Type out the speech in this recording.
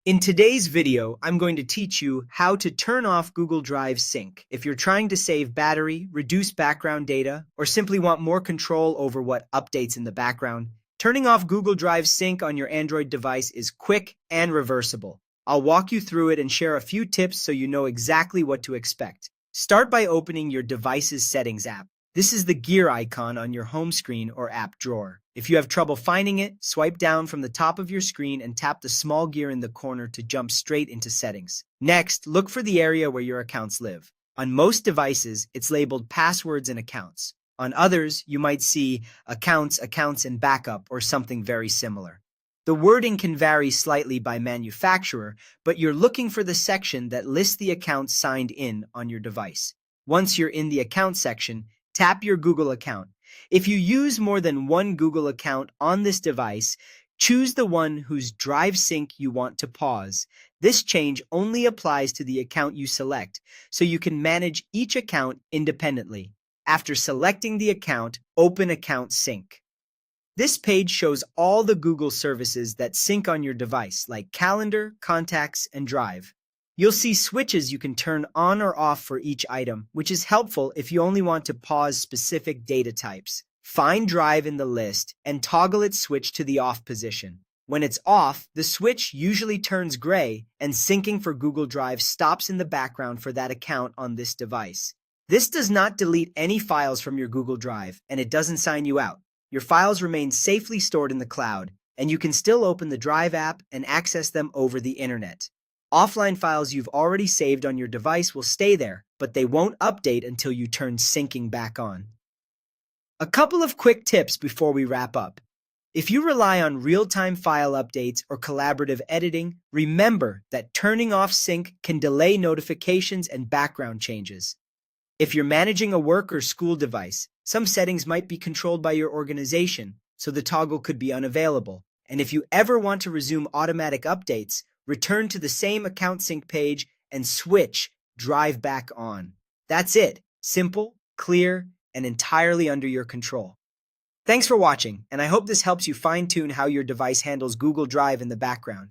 In today's video, I'm going to teach you how to turn off Google Drive Sync if you're trying to save battery, reduce background data, or simply want more control over what updates in the background. Turning off Google Drive Sync on your Android device is quick and reversible. I'll walk you through it and share a few tips so you know exactly what to expect. Start by opening your device's Settings app. This is the gear icon on your home screen or app drawer. If you have trouble finding it, swipe down from the top of your screen and tap the small gear in the corner to jump straight into Settings. Next, look for the area where your accounts live. On most devices, it's labeled Passwords and Accounts. On others, you might see Accounts, Accounts, and Backup or something very similar. The wording can vary slightly by manufacturer, but you're looking for the section that lists the accounts signed in on your device. Once you're in the Account section, tap your Google account. If you use more than one Google account on this device, choose the one whose Drive Sync you want to pause. This change only applies to the account you select, so you can manage each account independently. After selecting the account, open Account Sync. This page shows all the Google services that sync on your device, like Calendar, Contacts, and Drive. You'll see switches you can turn on or off for each item, which is helpful if you only want to pause specific data types. Find Drive in the list and toggle its switch to the off position. When it's off, the switch usually turns gray and syncing for Google Drive stops in the background for that account on this device. This does not delete any files from your Google Drive, and it doesn't sign you out. Your files remain safely stored in the cloud, and you can still open the Drive app and access them over the internet. Offline files you've already saved on your device will stay there, but they won't update until you turn syncing back on. A couple of quick tips before we wrap up. If you rely on real-time file updates or collaborative editing, remember that turning off sync can delay notifications and background changes. If you're managing a work or school device, some settings might be controlled by your organization, so the toggle could be unavailable. And if you ever want to resume automatic updates, return to the same account sync page and switch Drive back on. That's it. Simple, clear, and entirely under your control. Thanks for watching, and I hope this helps you fine-tune how your device handles Google Drive in the background.